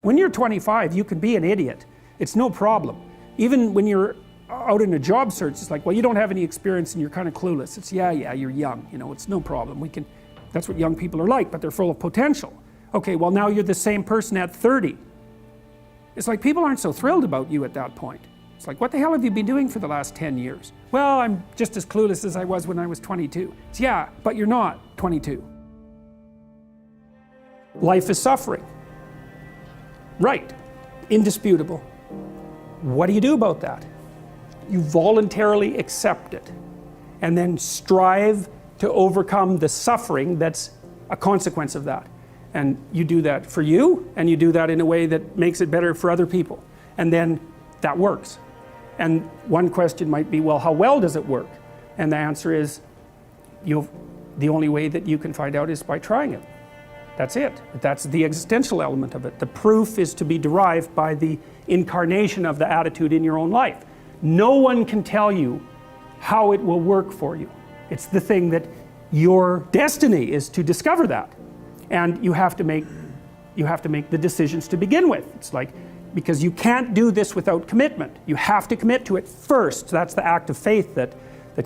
When you're 25, you can be an idiot. It's no problem. Even when you're out in a job search, it's like, well, you don't have any experience and you're kind of clueless. It's, yeah, you're young, you know, it's no problem. That's what young people are like, but they're full of potential. Okay, well, now you're the same person at 30. It's like people aren't so thrilled about you at that point. It's like, what the hell have you been doing for the last 10 years? Well, I'm just as clueless as I was when I was 22. It's, yeah, but you're not 22. Life is suffering. Right, indisputable. What do you do about that? You voluntarily accept it and then strive to overcome the suffering that's a consequence of that. And you do that for you, and you do that in a way that makes it better for other people. And then that works. And one question might be, well, how well does it work? And the answer is, the only way that you can find out is by trying it. That's it. That's the existential element of it. The proof is to be derived by the incarnation of the attitude in your own life. No one can tell you how it will work for you. It's the thing that your destiny is to discover that. And you have to make the decisions to begin with. It's like, because you can't do this without commitment. You have to commit to it first. That's the act of faith that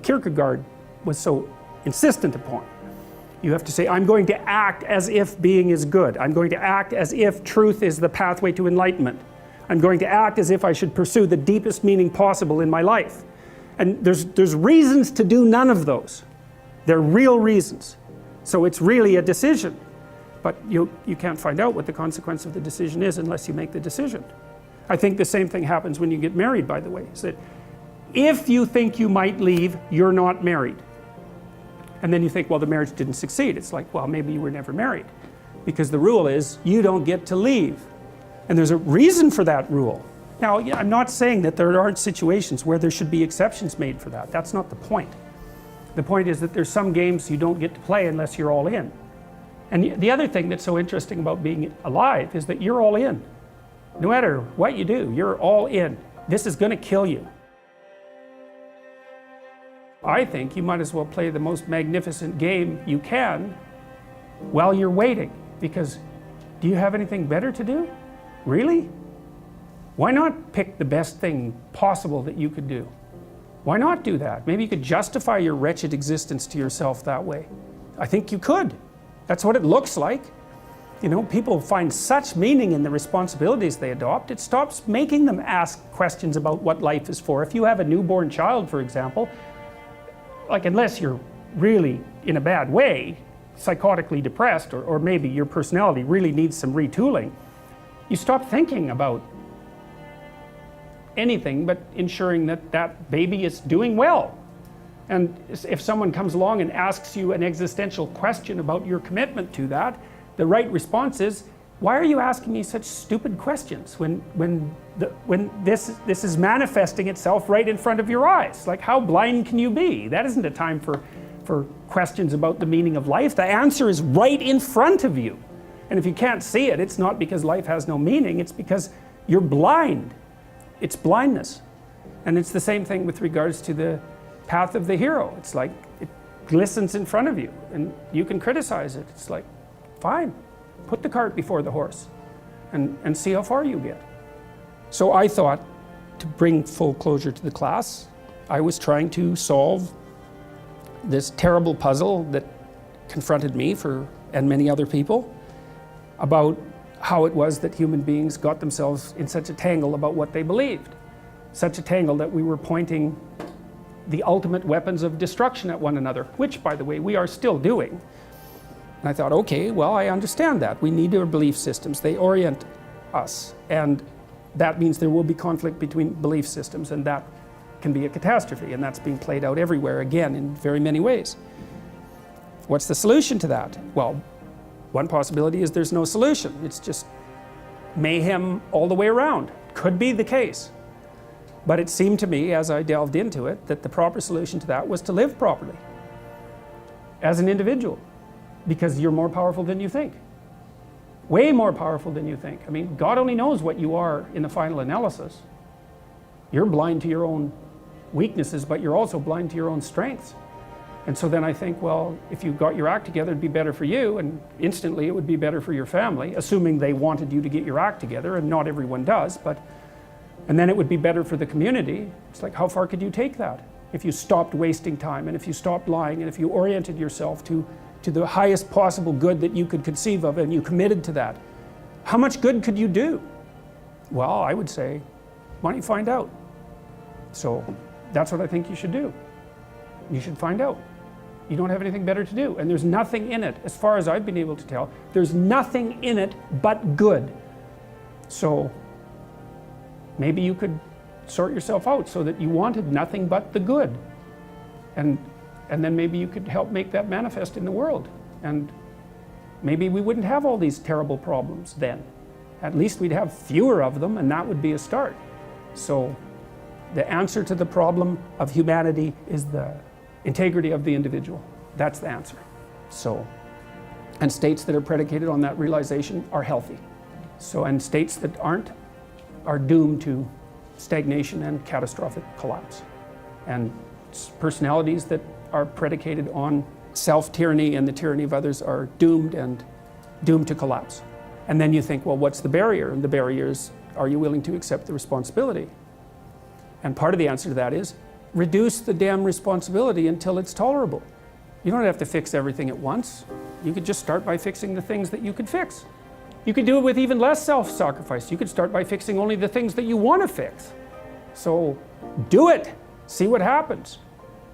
Kierkegaard was so insistent upon. You have to say, I'm going to act as if being is good. I'm going to act as if truth is the pathway to enlightenment. I'm going to act as if I should pursue the deepest meaning possible in my life. And there's reasons to do none of those. They're real reasons. So it's really a decision. But you can't find out what the consequence of the decision is unless you make the decision. I think the same thing happens when you get married, by the way. Is that if you think you might leave, you're not married. And then you think, well, the marriage didn't succeed. It's like, well, maybe you were never married. Because the rule is, you don't get to leave. And there's a reason for that rule. Now, I'm not saying that there aren't situations where there should be exceptions made for that. That's not the point. The point is that there's some games you don't get to play unless you're all in. And the other thing that's so interesting about being alive is that you're all in. No matter what you do, you're all in. This is going to kill you. I think you might as well play the most magnificent game you can while you're waiting. Because do you have anything better to do? Really? Why not pick the best thing possible that you could do? Why not do that? Maybe you could justify your wretched existence to yourself that way. I think you could. That's what it looks like. You know, people find such meaning in the responsibilities they adopt. It stops making them ask questions about what life is for. If you have a newborn child, for example, like, unless you're really in a bad way, psychotically depressed, or maybe your personality really needs some retooling, you stop thinking about anything but ensuring that that baby is doing well. And if someone comes along and asks you an existential question about your commitment to that, the right response is, why are you asking me such stupid questions when this is manifesting itself right in front of your eyes? Like, how blind can you be? That isn't a time for questions about the meaning of life. The answer is right in front of you. And if you can't see it, it's not because life has no meaning, it's because you're blind. It's blindness. And it's the same thing with regards to the path of the hero. It's like, it glistens in front of you and you can criticize it. It's like, fine, put the cart before the horse and see how far you get. So I thought, to bring full closure to the class, I was trying to solve this terrible puzzle that confronted me and many other people about how it was that human beings got themselves in such a tangle about what they believed. Such a tangle that we were pointing the ultimate weapons of destruction at one another, which, by the way, we are still doing. And I thought, okay, well, I understand that. We need our belief systems. They orient us. And that means there will be conflict between belief systems, and that can be a catastrophe. And that's being played out everywhere, again, in very many ways. What's the solution to that? Well, one possibility is there's no solution. It's just mayhem all the way around. Could be the case. But it seemed to me, as I delved into it, that the proper solution to that was to live properly as an individual, because you're more powerful than you think. Way more powerful than you think. I mean, God only knows what you are in the final analysis. You're blind to your own weaknesses, but you're also blind to your own strengths. And so then I think, well, if you got your act together, it'd be better for you, and instantly it would be better for your family, assuming they wanted you to get your act together, and not everyone does, and then it would be better for the community. It's like, how far could you take that? If you stopped wasting time, and if you stopped lying, and if you oriented yourself to the highest possible good that you could conceive of, and you committed to that, how much good could you do? Well, I would say, why don't you find out? So that's what I think you should do. You should find out. You don't have anything better to do, and there's nothing in it, as far as I've been able to tell, there's nothing in it but good. So maybe you could sort yourself out so that you wanted nothing but the good, and then maybe you could help make that manifest in the world, and maybe we wouldn't have all these terrible problems then. At least we'd have fewer of them, and that would be a start. So the answer to the problem of humanity is the integrity of the individual. That's the answer. So, and states that are predicated on that realization are healthy. So, and states that aren't are doomed to stagnation and catastrophic collapse. And personalities that are predicated on self-tyranny and the tyranny of others are doomed to collapse. And then you think, well, what's the barrier? And the barrier is, are you willing to accept the responsibility? And part of the answer to that is, reduce the damn responsibility until it's tolerable. You don't have to fix everything at once. You could just start by fixing the things that you could fix. You could do it with even less self-sacrifice. You could start by fixing only the things that you want to fix. So do it. See what happens.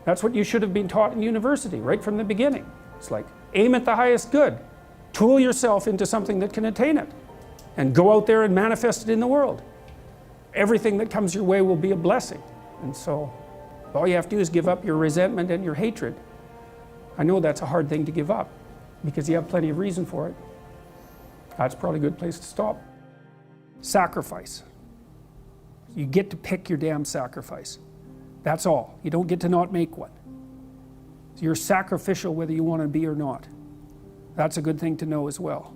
That's what you should have been taught in university right from the beginning. It's like, aim at the highest good. Tool yourself into something that can attain it. And go out there and manifest it in the world. Everything that comes your way will be a blessing. And so all you have to do is give up your resentment and your hatred. I know that's a hard thing to give up because you have plenty of reason for it. That's probably a good place to stop. Sacrifice. You get to pick your damn sacrifice. That's all. You don't get to not make one. So you're sacrificial whether you want to be or not. That's a good thing to know as well.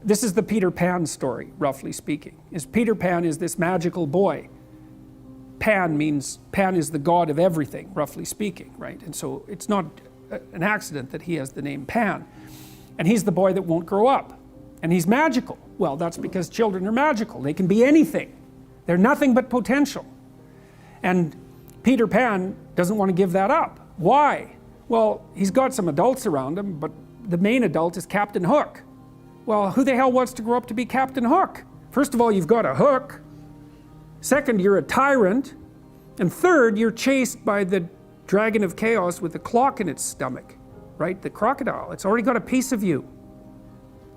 This is the Peter Pan story, roughly speaking. Peter Pan is this magical boy. Pan is the god of everything, roughly speaking, right? And so it's not an accident that he has the name Pan. And he's the boy that won't grow up. And he's magical. Well, that's because children are magical. They can be anything. They're nothing but potential. And Peter Pan doesn't want to give that up. Why? Well, he's got some adults around him, but the main adult is Captain Hook. Well, who the hell wants to grow up to be Captain Hook? First of all, you've got a hook. Second, you're a tyrant. And third, you're chased by the dragon of chaos with a clock in its stomach, right? The crocodile. It's already got a piece of you.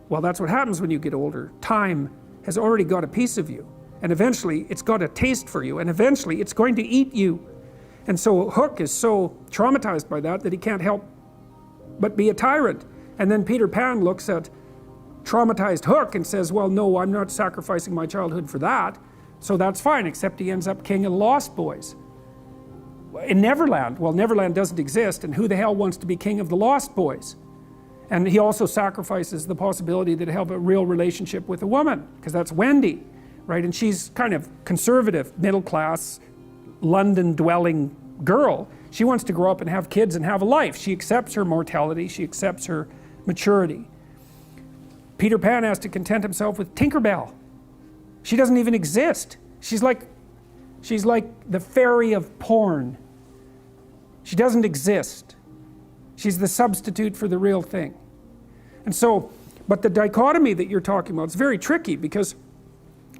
Well, that's what happens when you get older. Time has already got a piece of you. And eventually, it's got a taste for you. And eventually, it's going to eat you. And so Hook is so traumatized by that he can't help but be a tyrant. And then Peter Pan looks at traumatized Hook and says, well, no, I'm not sacrificing my childhood for that. So that's fine, except he ends up king of the Lost Boys. In Neverland, well, Neverland doesn't exist, and who the hell wants to be king of the Lost Boys? And he also sacrifices the possibility that he'll have a real relationship with a woman, because that's Wendy, right? And she's kind of conservative, middle-class, London-dwelling girl. She wants to grow up and have kids and have a life. She accepts her mortality, she accepts her maturity. Peter Pan has to content himself with Tinkerbell. She doesn't even exist. She's like the fairy of porn. She doesn't exist. She's the substitute for the real thing. And so, but the dichotomy that you're talking about is very tricky because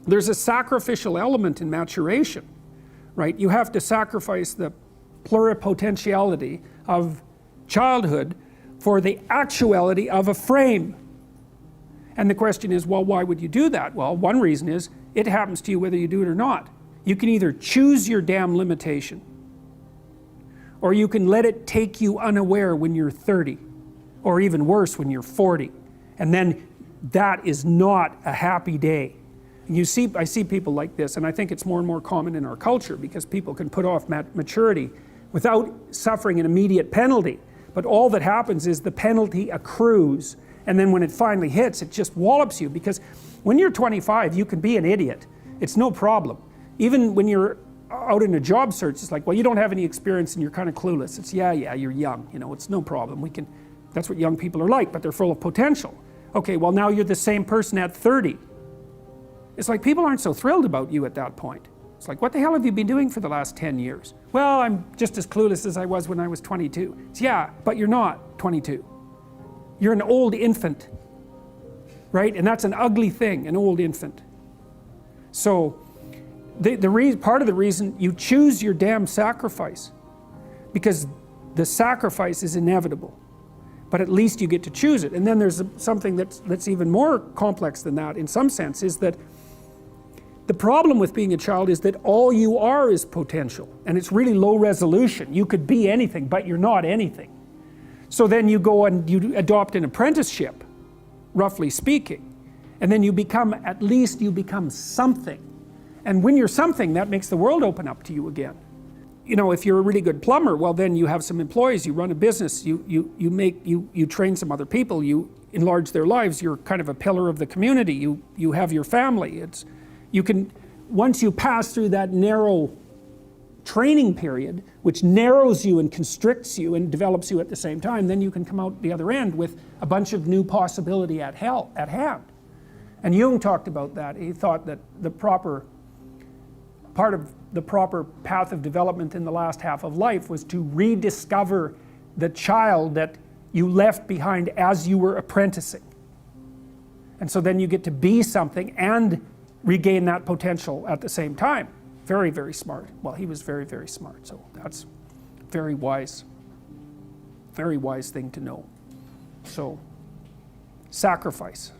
there's a sacrificial element in maturation, right? You have to sacrifice the pluripotentiality of childhood for the actuality of a frame. And the question is, well, why would you do that? Well, one reason is it happens to you whether you do it or not. You can either choose your damn limitation, or you can let it take you unaware when you're 30, or even worse, when you're 40. And then that is not a happy day. And I see people like this, and I think it's more and more common in our culture because people can put off maturity without suffering an immediate penalty. But all that happens is the penalty accrues. And then when it finally hits, it just wallops you, because when you're 25, you can be an idiot. It's no problem. Even when you're out in a job search, it's like, well, you don't have any experience and you're kind of clueless. It's, yeah, you're young, you know, it's no problem. That's what young people are like, but they're full of potential. Okay, well, now you're the same person at 30. It's like people aren't so thrilled about you at that point. It's like, what the hell have you been doing for the last 10 years? Well, I'm just as clueless as I was when I was 22. It's, yeah, but you're not 22. You're an old infant, right? And that's an ugly thing, an old infant. So part of the reason you choose your damn sacrifice, because the sacrifice is inevitable, but at least you get to choose it. And then there's something that's even more complex than that in some sense, is that the problem with being a child is that all you are is potential, and it's really low resolution. You could be anything, but you're not anything. So then you go and you adopt an apprenticeship, roughly speaking, and then at least you become something. And when you're something, that makes the world open up to you again. You know, if you're a really good plumber, well, then you have some employees, you run a business, you train some other people, you enlarge their lives, you're kind of a pillar of the community, you have your family. Once you pass through that narrow training period, which narrows you and constricts you and develops you at the same time, then you can come out the other end with a bunch of new possibility at hand. And Jung talked about that. He thought that part of the proper path of development in the last half of life was to rediscover the child that you left behind as you were apprenticing. And so then you get to be something and regain that potential at the same time. Very, very smart. Well, he was very, very smart, so that's very wise thing to know. So, sacrifice.